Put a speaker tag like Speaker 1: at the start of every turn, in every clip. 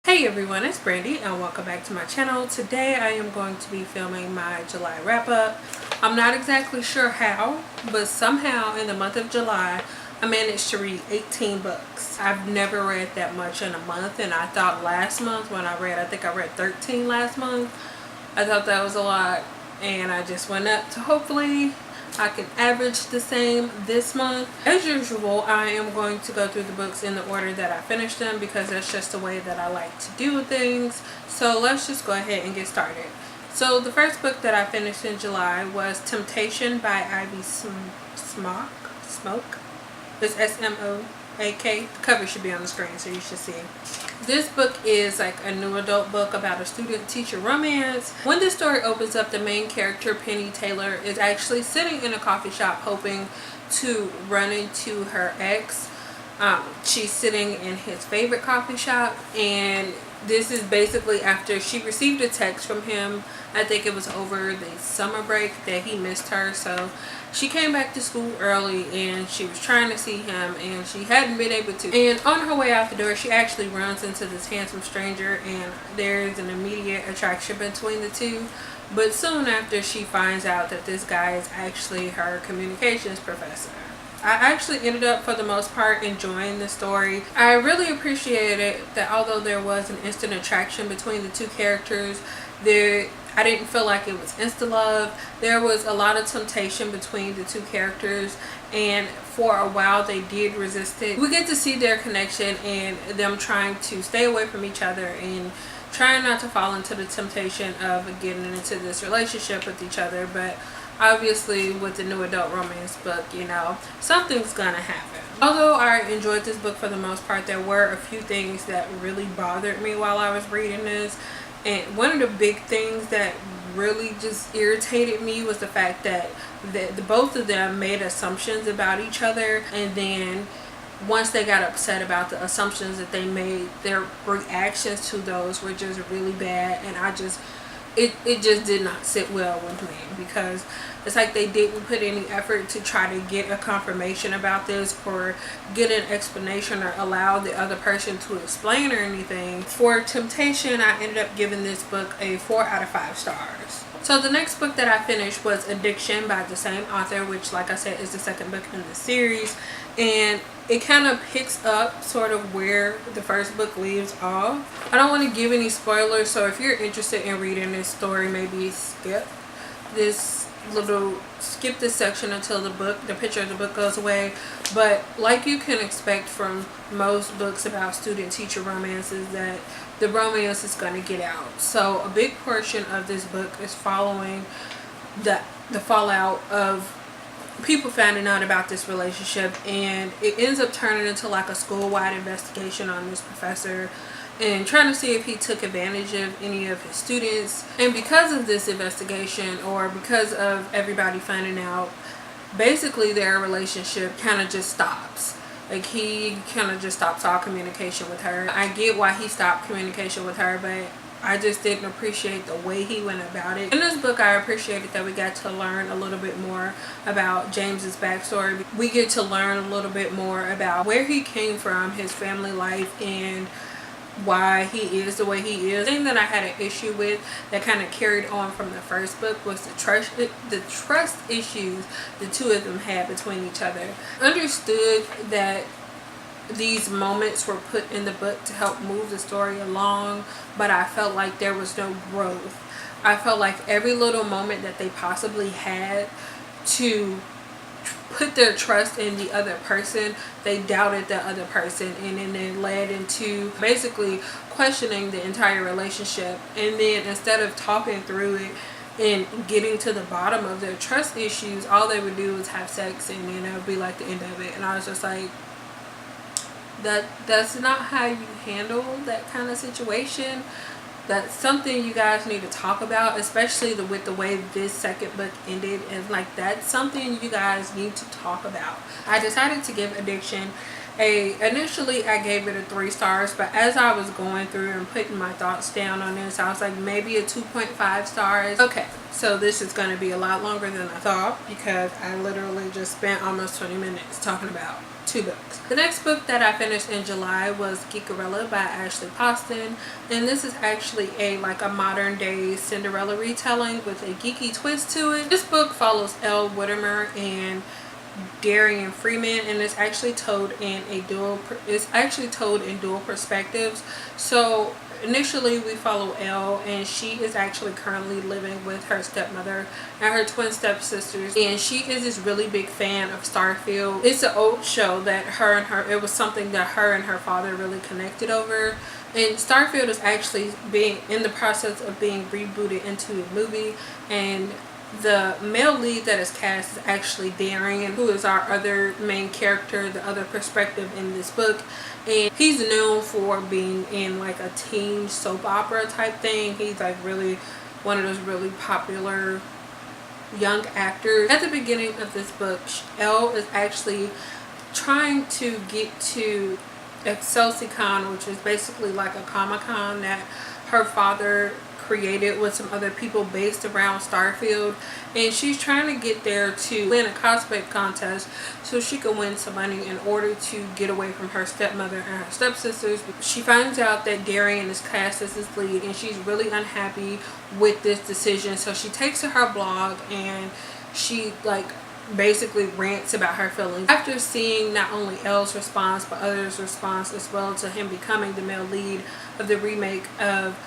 Speaker 1: Hey everyone, it's Brandy and welcome back to my channel. Today I am going to be filming my July wrap up. I'm not exactly sure how, but somehow in the month of July I managed to read 18 books. I've never read that much in a month, and I thought last month when I think I read 13 last month. I thought that was a lot, and I just went up to hopefully I can average the same this month. As usual, I am going to go through the books in the order that I finished them because that's just the way that I like to do things. So let's just go ahead and get started. So the first book that I finished in July was Temptation by Ivy Smoke. It's S-M-O-A-K. The cover should be on the screen so you should see. This book is like a new adult book about a student-teacher romance. When this story opens up, the main character, Penny Taylor, is actually sitting in a coffee shop hoping to run into her ex. She's sitting in his favorite coffee shop, and this is basically after she received a text from him. I think it was over the summer break that he missed her, so she came back to school early and she was trying to see him and she hadn't been able to. And on her way out the door, she actually runs into this handsome stranger, and there's an immediate attraction between the two. But soon after, she finds out that this guy is actually her communications professor. I actually ended up, for the most part, enjoying the story. I really appreciated that although there was an instant attraction between the two characters, I didn't feel like it was insta love. There was a lot of temptation between the two characters, and for a while they did resist it. We get to see their connection and them trying to stay away from each other and trying not to fall into the temptation of getting into this relationship with each other. But obviously with the new adult romance book, you know, something's gonna happen. Although I enjoyed this book for the most part, there were a few things that really bothered me while I was reading this. And one of the big things that really just irritated me was the fact that both of them made assumptions about each other, and then once they got upset about the assumptions that they made, their reactions to those were just really bad. And it just did not sit well with me, because it's like they didn't put any effort to try to get a confirmation about this or get an explanation or allow the other person to explain or anything. For Temptation, I ended up giving this book a 4 out of 5 stars. So the next book that I finished was Addiction by the same author, which, like I said, is the second book in the series. And it kind of picks up sort of where the first book leaves off. I don't want to give any spoilers, so if you're interested in reading this story, maybe skip this section until the picture of the book goes away. But like you can expect from most books about student-teacher romances, that the romance is going to get out. So a big portion of this book is following the fallout of people finding out about this relationship, and it ends up turning into like a school-wide investigation on this professor and trying to see if he took advantage of any of his students. And because of this investigation, or because of everybody finding out, basically their relationship kind of just stops. Like, he kind of just stops all communication with her. I get why he stopped communication with her, but I just didn't appreciate the way he went about it. In this book, I appreciated that we got to learn a little bit more about James's backstory. We get to learn a little bit more about where he came from, his family life, and why he is the way he is. The thing that I had an issue with that kind of carried on from the first book was the trust issues the two of them had between each other. Understood that these moments were put in the book to help move the story along, but I felt like there was no growth. I felt like every little moment that they possibly had to put their trust in the other person, they doubted the other person, and then it led into basically questioning the entire relationship. And then instead of talking through it and getting to the bottom of their trust issues, all they would do was have sex, and then it would be like the end of it. And I was just like, that's not how you handle that kind of situation. That's something you guys need to talk about, especially with the way this second book ended. And like, that's something you guys need to talk about. I decided to give Addiction initially I gave it a 3 stars, but as I was going through and putting my thoughts down on this, I was like, maybe a 2.5 stars. Okay, so this is going to be a lot longer than I thought, because I literally just spent almost 20 minutes talking about 2 books. The next book that I finished in July was Karela by Ashley Poston, and this is actually a modern day Cinderella retelling with a geeky twist to it. This book follows Elle Whittimer and Darian Freeman, and it's actually told in dual perspectives. So initially we follow Elle, and she is actually currently living with her stepmother and her twin stepsisters, and she is this really big fan of Starfield. It's an old show that it was something that her and her father really connected over, and Starfield is actually being in the process of being rebooted into a movie, and the male lead that is cast is actually Darian, who is our other main character, the other perspective in this book. And he's known for being in like a teen soap opera type thing. He's like really one of those really popular young actors. At the beginning of this book, Elle is actually trying to get to ExcelsiCon, which is basically like a Comic-Con that her father created with some other people based around Starfield, and she's trying to get there to win a cosplay contest so she can win some money in order to get away from her stepmother and her stepsisters. She finds out that Darian is cast as his lead, and she's really unhappy with this decision, so she takes to her blog and she basically rants about her feelings. After seeing not only Elle's response but others' response as well to him becoming the male lead of the remake of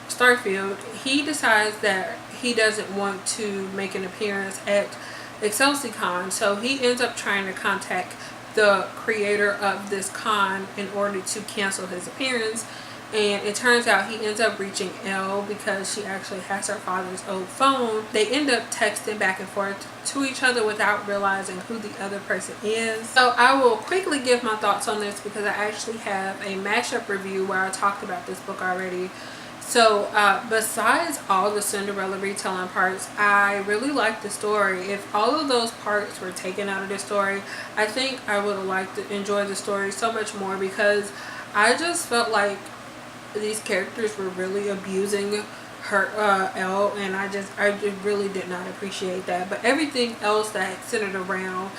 Speaker 1: Starfield, he decides that he doesn't want to make an appearance at ExcelsiCon, so he ends up trying to contact the creator of this con in order to cancel his appearance. And it turns out he ends up reaching Elle because she actually has her father's old phone. They end up texting back and forth to each other without realizing who the other person is. So I will quickly give my thoughts on this because I actually have a mashup review where I talked about this book already. So besides all the Cinderella retelling parts, I really liked the story. If all of those parts were taken out of the story, I think I would have liked to enjoy the story so much more, because I just felt like these characters were really abusing her Elle, and I just really did not appreciate that. But everything else that centered around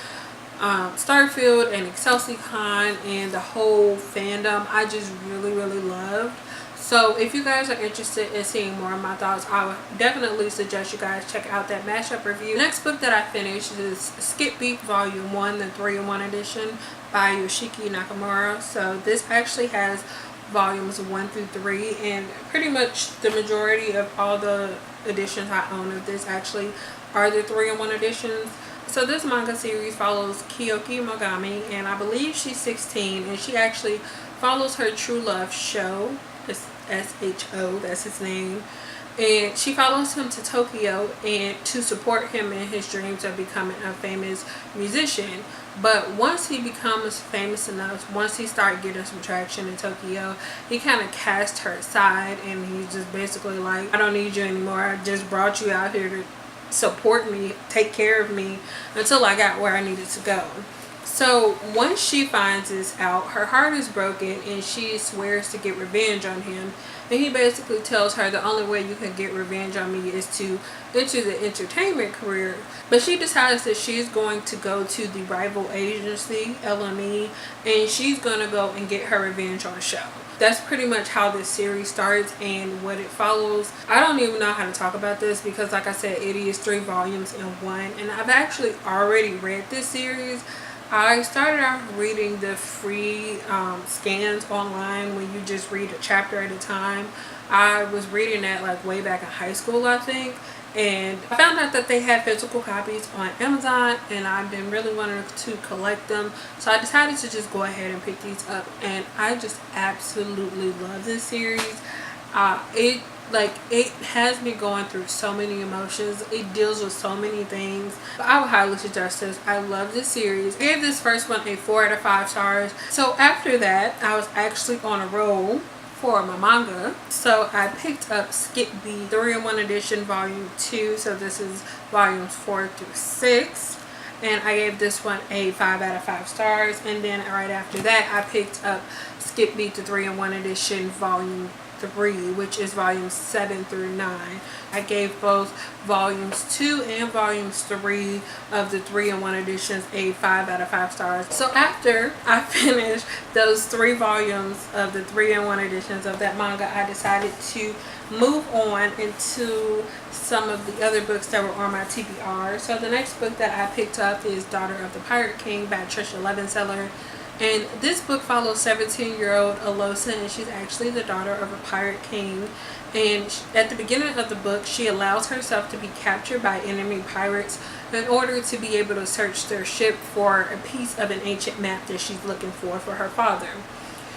Speaker 1: Starfield and ExcelsiCon and the whole fandom, I just really loved. So if you guys are interested in seeing more of my thoughts, I would definitely suggest you guys check out that mashup review. The next book that I finished is Skippy Volume 1, the 3-in-1 edition by Yoshiki Nakamura. So this actually has volumes 1 through 3, and pretty much the majority of all the editions I own of this actually are the 3-in-1 editions. So this manga series follows Kyoki Mogami, and I believe she's 16, and she actually follows her true love Sho. It's S-H-O, that's his name, and she follows him to Tokyo and to support him in his dreams of becoming a famous musician. But once he becomes famous enough, once he starts getting some traction in Tokyo, he kind of casts her aside, and he's just basically like, I don't need you anymore. I just brought you out here to support me, take care of me until I got where I needed to go. So once she finds this out, her heart is broken, and she swears to get revenge on him. And he basically tells her the only way you can get revenge on me is to enter the entertainment career. But she decides that she's going to go to the rival agency, LME, and she's going to go and get her revenge on Sho. That's pretty much how this series starts and what it follows. I don't even know how to talk about this because, like I said, it is 3 volumes in one, and I've actually already read this series. I started out reading the free scans online when you just read a chapter at a time. I was reading that like way back in high school, I think, and I found out that they had physical copies on Amazon, and I've been really wanting to collect them, so I decided to just go ahead and pick these up, and I just absolutely love this series. It has me going through so many emotions. It deals with so many things. But I would highly suggest this. I love this series. I gave this first one a 4 out of 5 stars. So after that, I was actually on a roll for my manga. So I picked up Skippy 3-in-1 edition volume 2. So this is volumes 4 through 6. And I gave this one a 5 out of 5 stars. And then right after that, I picked up Skippy the 3-in-1 edition volume 3, which is volumes 7 through 9. I gave both volumes 2 and volumes 3 of the 3-in-1 editions a 5 out of 5 stars. So after I finished those 3 volumes of the 3-in-1 editions of that manga, I decided to move on into some of the other books that were on my TBR. So the next book that I picked up is Daughter of the Pirate King by Trisha Levenseller. And this book follows 17-year-old Alosa, and she's actually the daughter of a pirate king. And at the beginning of the book, she allows herself to be captured by enemy pirates in order to be able to search their ship for a piece of an ancient map that she's looking for her father.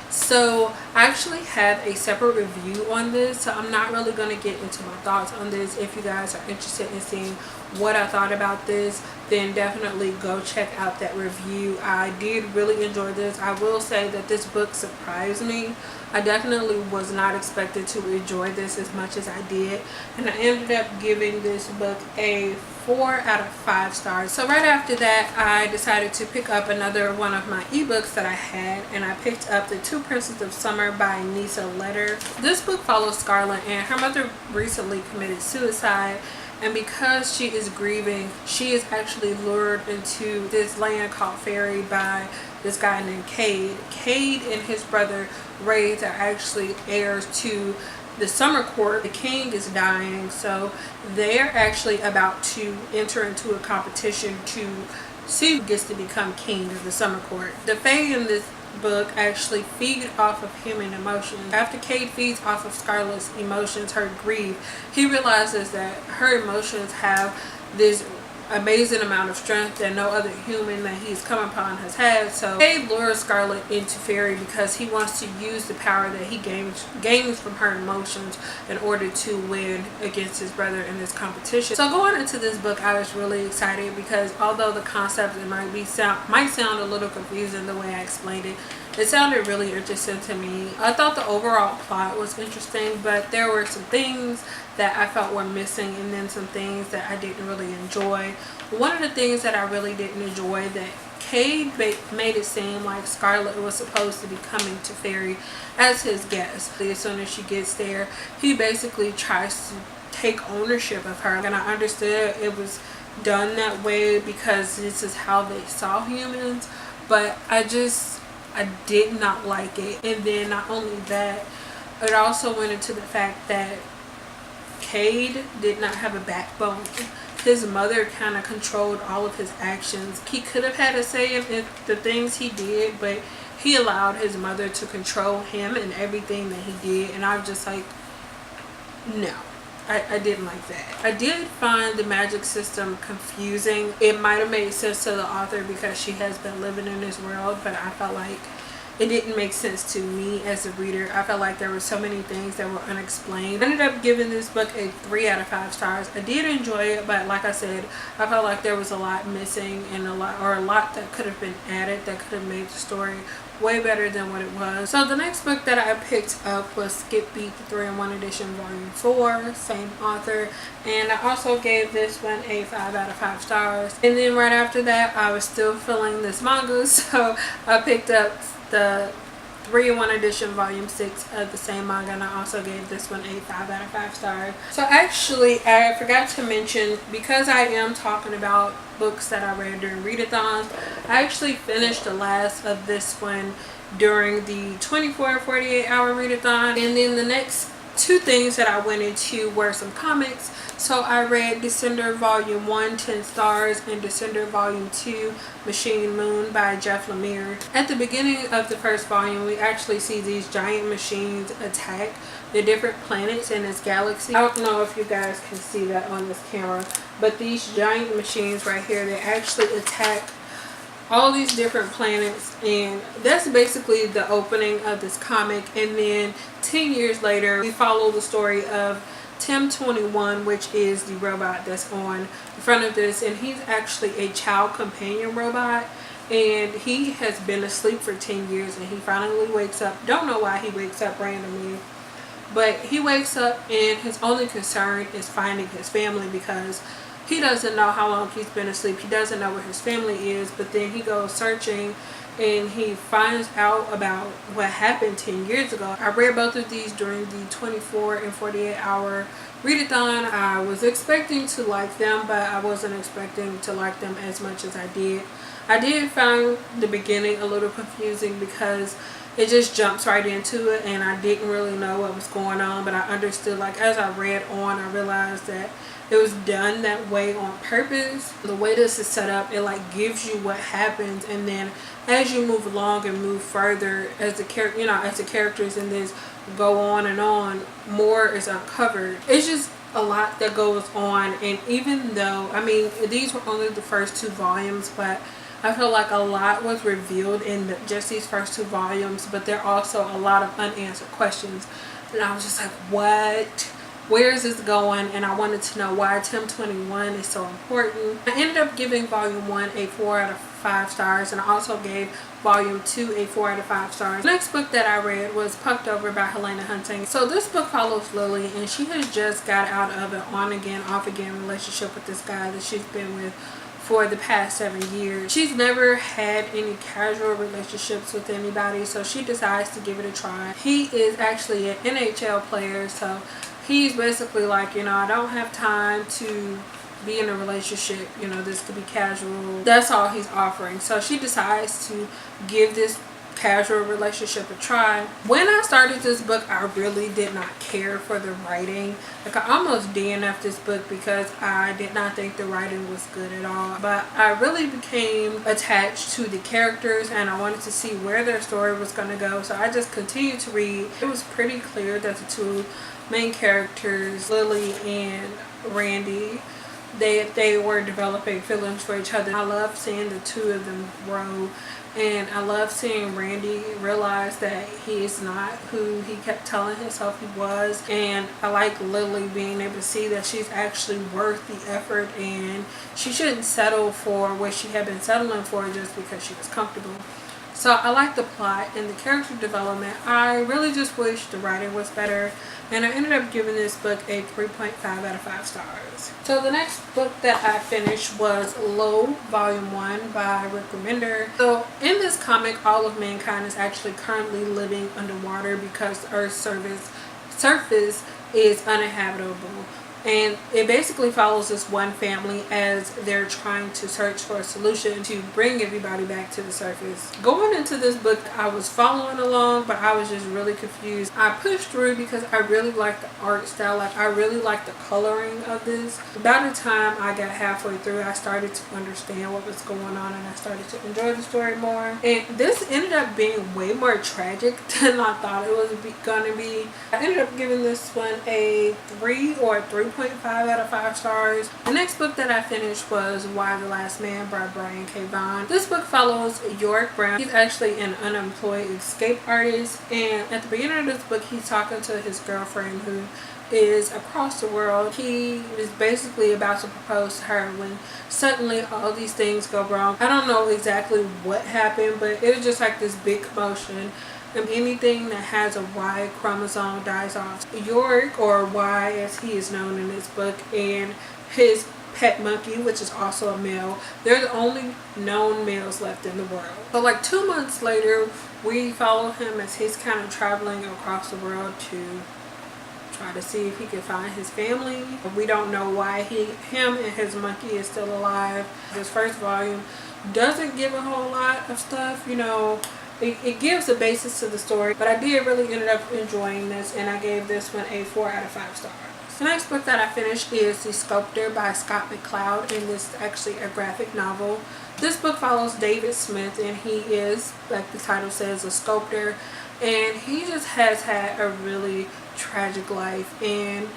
Speaker 1: So I actually have a separate review on this, so I'm not really going to get into my thoughts on this. If you guys are interested in seeing what I thought about this, then definitely go check out that review. I did really enjoy this. I will say that this book surprised me. I definitely was not expected to enjoy this as much as I did, and I ended up giving this book a 4 out of 5 stars. So right after that, I decided to pick up another one of my ebooks that I had, and I picked up The Two Princes of Summer by Nisa Letter. This book follows Scarlet, and her mother recently committed suicide, and because she is grieving, she is actually lured into this land called Fairy by this guy named Cade. Cade and his brother Wraith are actually heirs to the summer court. The king is dying, so they're actually about to enter into a competition to see who gets to become king of the summer court. The Fae in this book actually feed off of human emotions. After Cade feeds off of Scarlet's emotions, her grief, he realizes that her emotions have this amazing amount of strength that no other human that he's come upon has had. So Cade lures Scarlet into Fairy because he wants to use the power that he gains from her emotions in order to win against his brother in this competition. So going into this book, I was really excited because although the concept might sound a little confusing the way I explained it, it sounded really interesting to me. I thought the overall plot was interesting, but there were some things that I felt were missing, and then some things that I didn't really enjoy. One of the things that I really didn't enjoy, that Cade made it seem like Scarlet was supposed to be coming to Fairy as his guest. As soon as she gets there, he basically tries to take ownership of her, and I understood it was done that way because this is how they saw humans, but I did not like it. And then not only that, it also went into the fact that Cade did not have a backbone. His mother kind of controlled all of his actions. He could have had a say in the things he did, but he allowed his mother to control him and everything that he did, and I was just like, no. I didn't like that. I did find the magic system confusing. It might have made sense to the author because she has been living in this world, but I felt like it didn't make sense to me as a reader. I felt like there were so many things that were unexplained. I ended up giving this book a 3 out of 5 stars. I did enjoy it, but like I said, I felt like there was a lot missing and a lot that could have been added that could have made the story way better than what it was. So the next book that I picked up was Skippy, the 3-in-1 edition, volume 4, same author, and I also gave this one a 5 out of 5 stars. And then right after that, I was still feeling this manga, so I picked up the 3-in-1 edition, volume 6 of the same manga, and I also gave this one a 5 out of 5 stars. So actually, I forgot to mention, because I am talking about books that I read during readathons, I actually finished the last of this one during the 24 and 48 hour readathon. And then the next 2 things that I went into were some comics. So I read Cinder volume 1, 10 stars, and Cinder volume 2, Machine Moon by Jeff Lemire. At the beginning of the first volume, we actually see these giant machines attack the different planets in this galaxy. I don't know if you guys can see that on this camera, but these giant machines right here, they actually attack all these different planets, and that's basically the opening of this comic. And then 10 years later, we follow the story of Tim 21, which is the robot that's on the front of this, and he's actually a child companion robot, and he has been asleep for 10 years, and he finally wakes up. Don't know why he wakes up randomly, but he wakes up and his only concern is finding his family, because he doesn't know how long he's been asleep. He doesn't know where his family is, but then he goes searching and he finds out about what happened 10 years ago. I read both of these during the 24 and 48 hour readathon. I was expecting to like them, but I wasn't expecting to like them as much as I did. I did find the beginning a little confusing because it just jumps right into it, and I didn't really know what was going on, but I understood, like, as I read on, I realized that it was done that way on purpose. The way this is set up, it like gives you what happens, and then as you move along and move further, as the character, as the characters in this go on, more is uncovered. It's just a lot that goes on, and even though, I mean, these were only the first 2 volumes, but I feel like a lot was revealed in just these first 2 volumes, but there are also a lot of unanswered questions. And I was just like, what? Where is this going? And I wanted to know why Tim 21 is so important. I ended up giving volume 1 a 4 out of 5 stars, and I also gave volume 2 a 4 out of 5 stars. The next book that I read was Pucked Over by Helena Hunting. So this book follows Lily, and she has just got out of an on again, off again relationship with this guy that she's been with for the past 7 years. She's never had any casual relationships with anybody, so she decides to give it a try. He is actually an NHL player, so he's basically like, I don't have time to be in a relationship, this could be casual. That's all he's offering. So she decides to give this casual relationship a try. When I started this book, I really did not care for the writing. Like, I almost DNF'd this book because I did not think the writing was good at all. But I really became attached to the characters, and I wanted to see where their story was going to go. So I just continued to read. It was pretty clear that the 2 main characters, Lily and Randy, they were developing feelings for each other. I love seeing the 2 of them grow, and I love seeing Randy realize that he is not who he kept telling himself he was. And I like Lily being able to see that she's actually worth the effort, and she shouldn't settle for what she had been settling for just because she was comfortable. So I like the plot and the character development. I really just wish the writing was better, and I ended up giving this book a 3.5 out of 5 stars. So the next book that I finished was Low Volume 1 by Rick Remender. So in this comic, all of mankind is actually currently living underwater because the Earth's surface is uninhabitable. And it basically follows this one family as they're trying to search for a solution to bring everybody back to the surface. Going into this book, I was following along, but I was just really confused. I pushed through because I really like the art style. Like, I really like the coloring of this. By the time I got halfway through, I started to understand what was going on, and I started to enjoy the story more. And this ended up being way more tragic than I thought it was gonna be. I ended up giving this one a 3 or 3.5 out of 5 stars. The next book that I finished was Why the Last Man by Brian K. Vaughan. This book follows Yorick Brown. He's actually an unemployed escape artist, and at the beginning of this book, he's talking to his girlfriend who is across the world. He is basically about to propose to her when suddenly all these things go wrong. I don't know exactly what happened, but it was just like this big commotion, and anything that has a Y chromosome dies off. Yorick, or Y as he is known in this book, and his pet monkey, which is also a male, they're the only known males left in the world. So like 2 months later, we follow him as he's kind of traveling across the world to try to see if he can find his family. We don't know why him and his monkey is still alive. This first volume doesn't give a whole lot of stuff, It gives a basis to the story, but I did really end up enjoying this, and I gave this one a 4 out of 5 stars. The next book that I finished is The Sculptor by Scott McCloud, and this is actually a graphic novel. This book follows David Smith, and he is, like the title says, a sculptor, and he just has had a really tragic life, and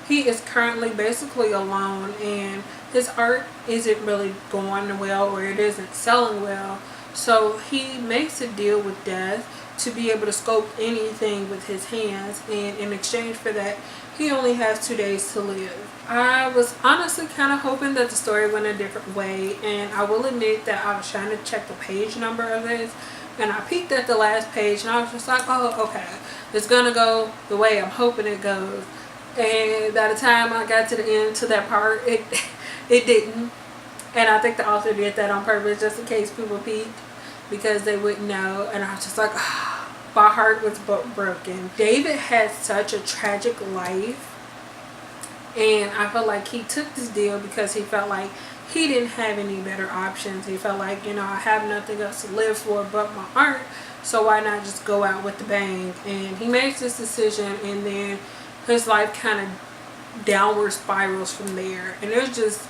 Speaker 1: he is currently basically alone, and his art isn't really going well, or it isn't selling well. So he makes a deal with death to be able to sculpt anything with his hands, and in exchange for that, he only has 2 days to live. I was honestly kind of hoping that the story went a different way, and I will admit that I was trying to check the page number of this, and I peeked at the last page, and I was just like, oh, okay, it's gonna go the way I'm hoping it goes. And by the time I got to the end, to that part, it didn't. And I think the author did that on purpose, just in case people peeked. because they wouldn't know. And I was just like, my heart was broken. David had such a tragic life, and I felt like he took this deal because he felt like he didn't have any better options. He felt like, I have nothing else to live for but my art, so why not just go out with the bang? And he makes this decision, and then his life kind of downward spirals from there. And it was just,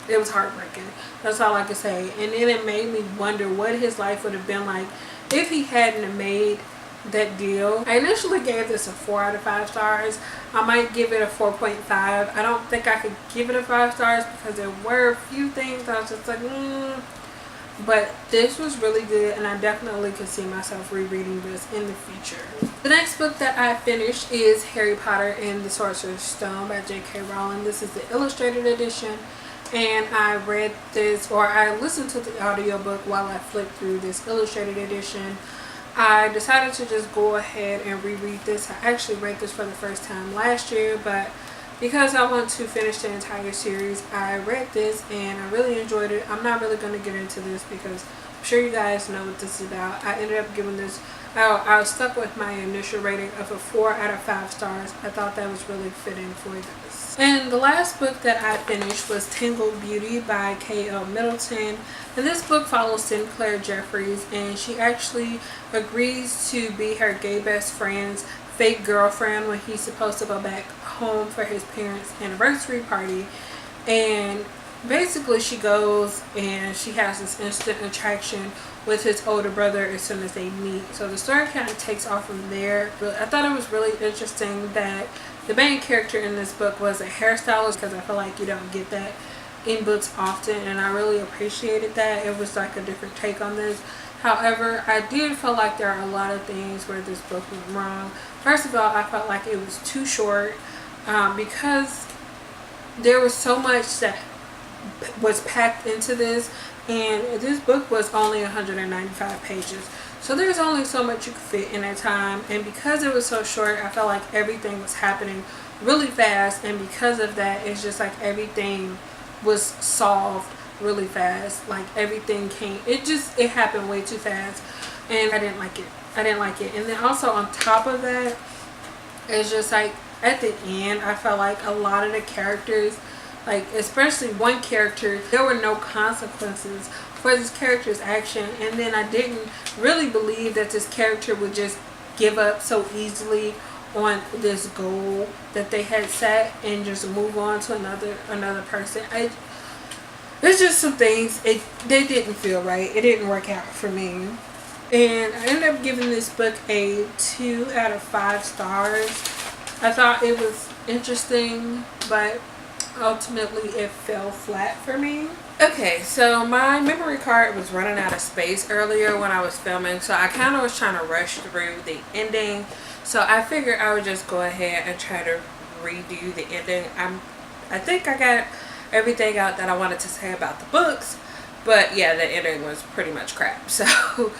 Speaker 1: it was heartbreaking. That's all I can say. And then it made me wonder what his life would have been like if he hadn't have made that deal. I initially gave this a 4 out of 5 stars. I might give it a 4.5. I don't think I could give it a 5 stars because there were a few things I was just like, But this was really good, and I definitely could see myself rereading this in the future. The next book that I finished is Harry Potter and the Sorcerer's Stone by J.K. Rowling. This is the illustrated edition, and I read this, or I listened to the audiobook while I flipped through this illustrated edition. I decided to just go ahead and reread this. I actually read this for the first time last year, but because I want to finish the entire series, I read this and I really enjoyed it. I'm not really going to get into this because I'm sure you guys know what this is about. I ended up giving this, I was stuck with my initial rating of a 4 out of 5 stars. I thought that was really fitting for this. And the last book that I finished was Kindled Beauty by K.L. Middleton. And this book follows Sinclair Jeffries, and she actually agrees to be her gay best friend's fake girlfriend when he's supposed to go back home for his parents' anniversary party. And basically she goes and she has this instant attraction with his older brother as soon as they meet. So the story kind of takes off from there. But I thought it was really interesting that the main character in this book was a hairstylist, because I feel like you don't get that in books often, and I really appreciated that. It was like a different take on this. However, I did feel like there are a lot of things where this book went wrong. First of all, I felt like it was too short because there was so much that was packed into this, and this book was only 195 pages. So there's only so much you could fit in a time, and because it was so short, I felt like everything was happening really fast, and because of that, it's just like everything was solved really fast. Like everything it happened way too fast, and I didn't like it. And then also on top of that, it's just like at the end, I felt like a lot of the characters, like especially one character, there were no consequences for this character's action, and then I didn't really believe that this character would just give up so easily on this goal that they had set and just move on to another person. There's just some things they didn't feel right. It didn't work out for me, and I ended up giving this book a 2 out of 5 stars. I thought it was interesting, but ultimately it fell flat for me. Okay, so my memory card was running out of space earlier when I was filming, so I kind of was trying to rush through the ending. So I figured I would just go ahead and try to redo the ending. I think I got everything out that I wanted to say about the books, but yeah, the ending was pretty much crap. So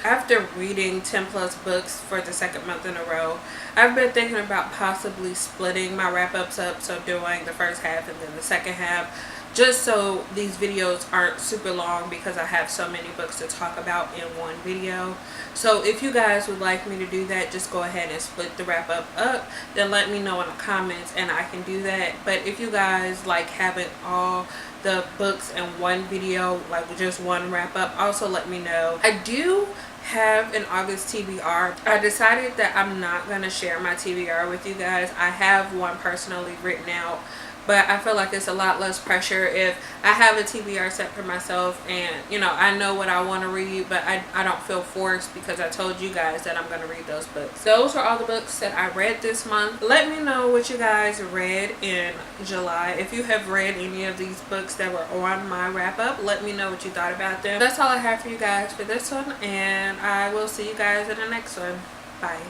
Speaker 1: after reading 10 plus books for the second month in a row, I've been thinking about possibly splitting my wrap-ups up, so doing the first half and then the second half, just so these videos aren't super long because I have so many books to talk about in one video. So if you guys would like me to do that, just go ahead and split the wrap-up up, then let me know in the comments and I can do that. But if you guys like having all the books in one video, like just one wrap-up, also let me know. I do have an August TBR. I decided that I'm not going to share my TBR with you guys. I have one personally written out, but I feel like it's a lot less pressure if I have a TBR set for myself, and I know what I want to read, but I don't feel forced because I told you guys that I'm going to read those books. Those are all the books that I read this month. Let me know what you guys read in July. If you have read any of these books that were on my wrap up, let me know what you thought about them. That's all I have for you guys for this one, and I will see you guys in the next one. Bye.